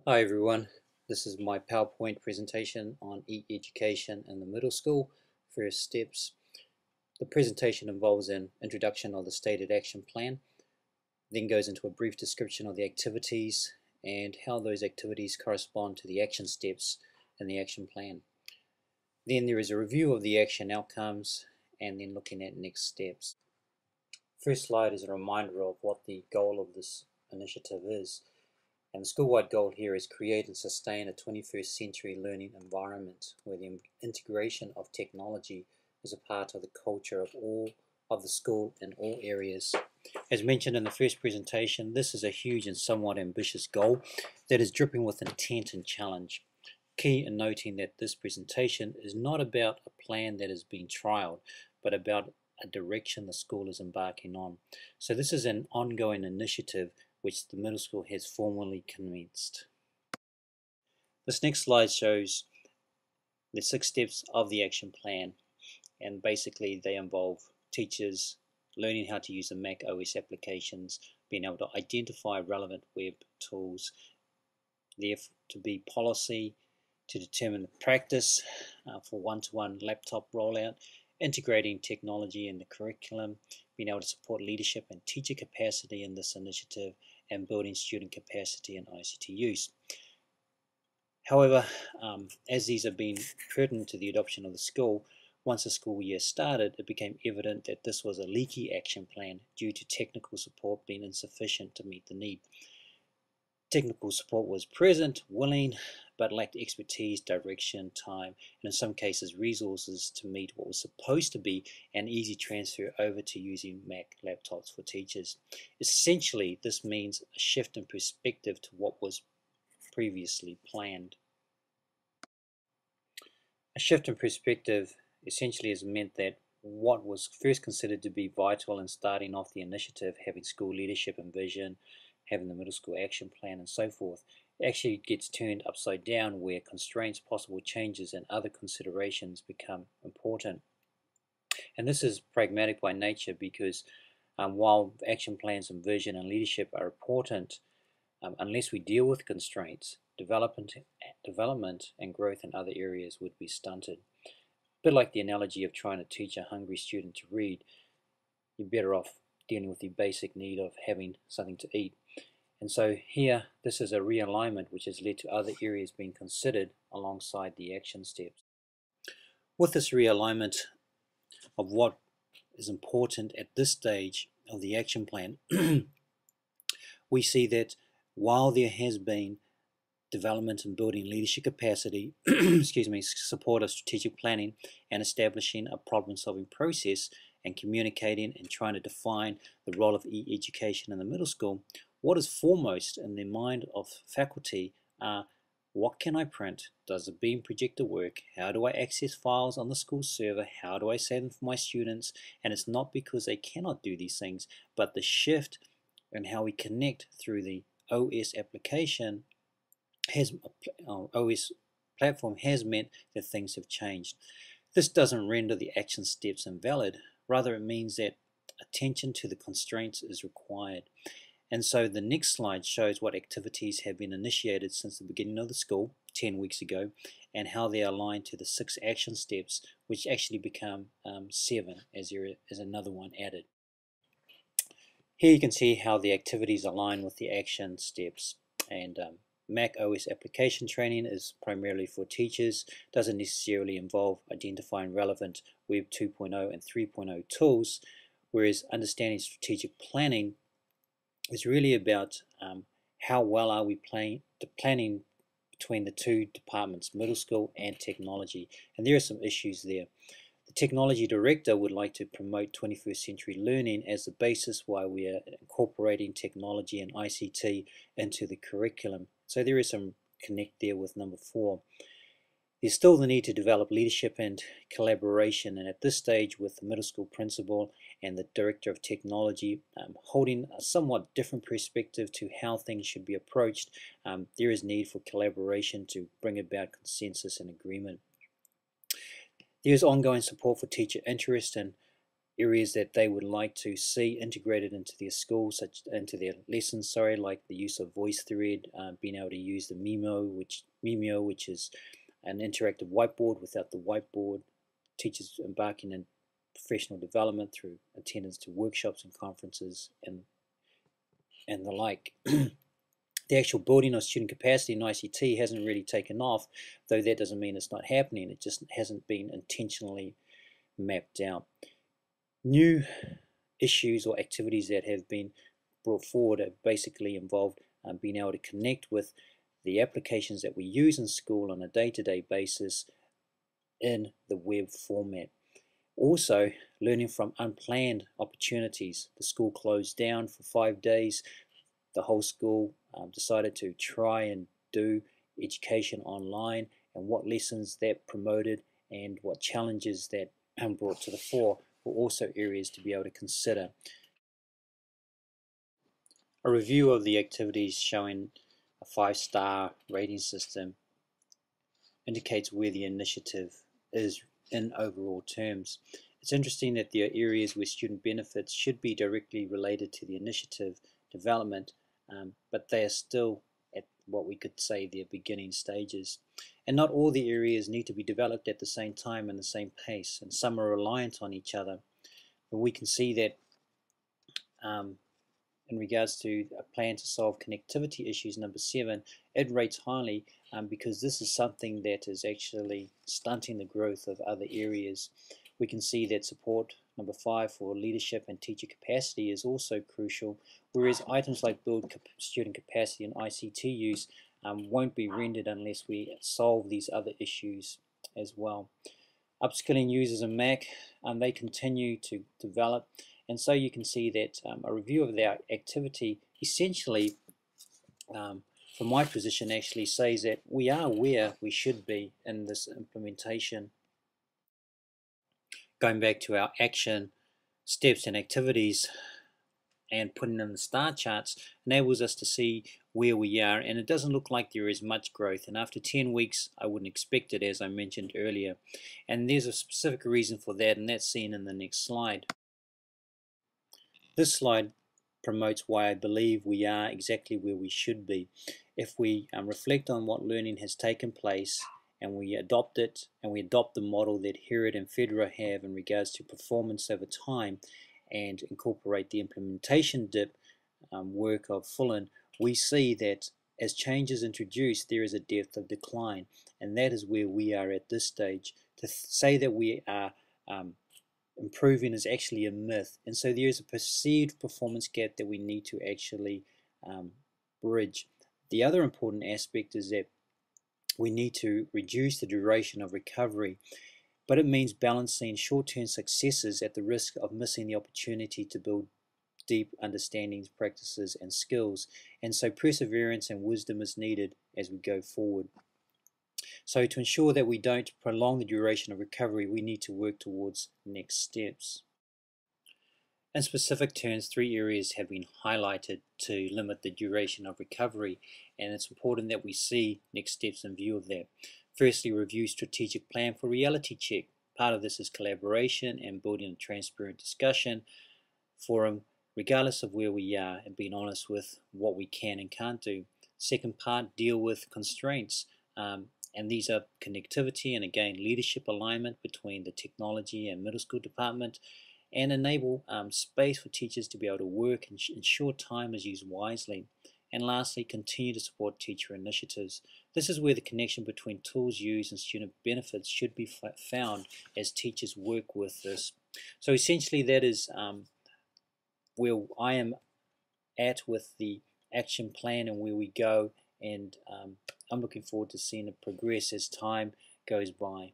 Hi everyone, this is my PowerPoint presentation on e-education in the middle school, first steps. The presentation involves an introduction of the stated action plan, then goes into a brief description of the activities and how those activities correspond to the action steps in the action plan. Then there is a review of the action outcomes and then looking at next steps. First slide is a reminder of what the goal of this initiative is. And the school-wide goal here is create and sustain a 21st century learning environment where the integration of technology is a part of the culture of the school in all areas. As mentioned in the first presentation, this is a huge and somewhat ambitious goal that is dripping with intent and challenge. Key in noting that this presentation is not about a plan that is being trialed, but about a direction the school is embarking on. So this is an ongoing initiative which the middle school has formally commenced. This next slide shows the 6 steps of the action plan, and basically they involve teachers learning how to use the Mac OS applications, being able to identify relevant web tools, there to be policy to determine the practice for one-to-one laptop rollout, integrating technology in the curriculum, being able to support leadership and teacher capacity in this initiative, and building student capacity in ICT use. However, as these have been pertinent to the adoption of the school, once the school year started, it became evident that this was a leaky action plan due to technical support being insufficient to meet the need. Technical support was present, willing, but lacked expertise, direction, time, and in some cases resources to meet what was supposed to be an easy transfer over to using Mac laptops for teachers. Essentially, this means a shift in perspective to what was previously planned. A shift in perspective essentially has meant that what was first considered to be vital in starting off the initiative, having school leadership and vision, having the middle school action plan and so forth, actually gets turned upside down where constraints, possible changes and other considerations become important. And this is pragmatic by nature because while action plans and vision and leadership are important, unless we deal with constraints, development and growth in other areas would be stunted. A bit like the analogy of trying to teach a hungry student to read, you're better off dealing with the basic need of having something to eat. And so here, this is a realignment which has led to other areas being considered alongside the action steps. With this realignment of what is important at this stage of the action plan, we see that while there has been development and building leadership capacity, support of strategic planning and establishing a problem-solving process and communicating and trying to define the role of e-education in the middle school, what is foremost in the mind of faculty are what can I print? Does the beam projector work? How do I access files on the school server? How do I save them for my students? And it's not because they cannot do these things, but the shift in how we connect through the OS application OS platform has meant that things have changed. This doesn't render the action steps invalid, rather it means that attention to the constraints is required. And so the next slide shows what activities have been initiated since the beginning of the school 10 weeks ago and how they align to the 6 action steps, which actually become 7 as there is another one added. Here you can see how the activities align with the action steps, and Mac OS application training is primarily for teachers, doesn't necessarily involve identifying relevant Web 2.0 and 3.0 tools, whereas understanding strategic planning is really about how well are we planning between the two departments, middle school and technology, and there are some issues there. The technology director would like to promote 21st century learning as the basis why we are incorporating technology and ICT into the curriculum. So there is some connect there with number 4. There's still the need to develop leadership and collaboration, and at this stage with the middle school principal and the director of technology holding a somewhat different perspective to how things should be approached, there is need for collaboration to bring about consensus and agreement. There's ongoing support for teacher interest, and areas that they would like to see integrated into their school, into their lessons, like the use of VoiceThread, being able to use the Mimeo, which is an interactive whiteboard without the whiteboard, teachers embarking in professional development through attendance to workshops and conferences and the like. The actual building of student capacity in ICT hasn't really taken off, though that doesn't mean it's not happening. It just hasn't been intentionally mapped out. New issues or activities that have been brought forward have basically involved being able to connect with the applications that we use in school on a day-to-day basis in the web format. Also, learning from unplanned opportunities. The school closed down for 5 days. The whole school decided to try and do education online, and what lessons that promoted and what challenges that brought to the fore were also areas to be able to consider. A review of the activities showing a 5-star rating system indicates where the initiative is in overall terms. It's interesting that there are areas where student benefits should be directly related to the initiative development, but they are still at what we could say their beginning stages. And not all the areas need to be developed at the same time and the same pace, and some are reliant on each other. But we can see that in regards to a plan to solve connectivity issues, number 7, it rates highly because this is something that is actually stunting the growth of other areas. We can see that support, number 5, for leadership and teacher capacity is also crucial, whereas items like build student capacity and ICT use won't be rendered unless we solve these other issues as well. Upskilling users in Mac, they continue to develop, and so you can see that a review of their activity essentially, from my position, actually says that we are where we should be in this implementation. Going back to our action steps and activities and putting in the star charts enables us to see where we are, and it doesn't look like there is much growth, and after 10 weeks I wouldn't expect it, as I mentioned earlier, and there's a specific reason for that, and that's seen in the next slide. This slide promotes why I believe we are exactly where we should be. If we reflect on what learning has taken place and we adopt it, and we adopt the model that Herod and Federer have in regards to performance over time, and incorporate the implementation dip work of Fullan, we see that as change is introduced, there is a depth of decline, and that is where we are at this stage. To say that we are improving is actually a myth, and so there is a perceived performance gap that we need to actually bridge. The other important aspect is that we need to reduce the duration of recovery, but it means balancing short-term successes at the risk of missing the opportunity to build deep understandings, practices, and skills, and so perseverance and wisdom is needed as we go forward. So to ensure that we don't prolong the duration of recovery, we need to work towards next steps. In specific terms, 3 areas have been highlighted to limit the duration of recovery, and it's important that we see next steps in view of that. Firstly, review strategic plan for reality check. Part of this is collaboration and building a transparent discussion forum, regardless of where we are, and being honest with what we can and can't do. Second part, deal with constraints. And these are connectivity and, again, leadership alignment between the technology and middle school department, and enable space for teachers to be able to work and ensure time is used wisely. And lastly, continue to support teacher initiatives. This is where the connection between tools used and student benefits should be found as teachers work with this. So essentially that is where I am at with the action plan and where we go, and I'm looking forward to seeing it progress as time goes by.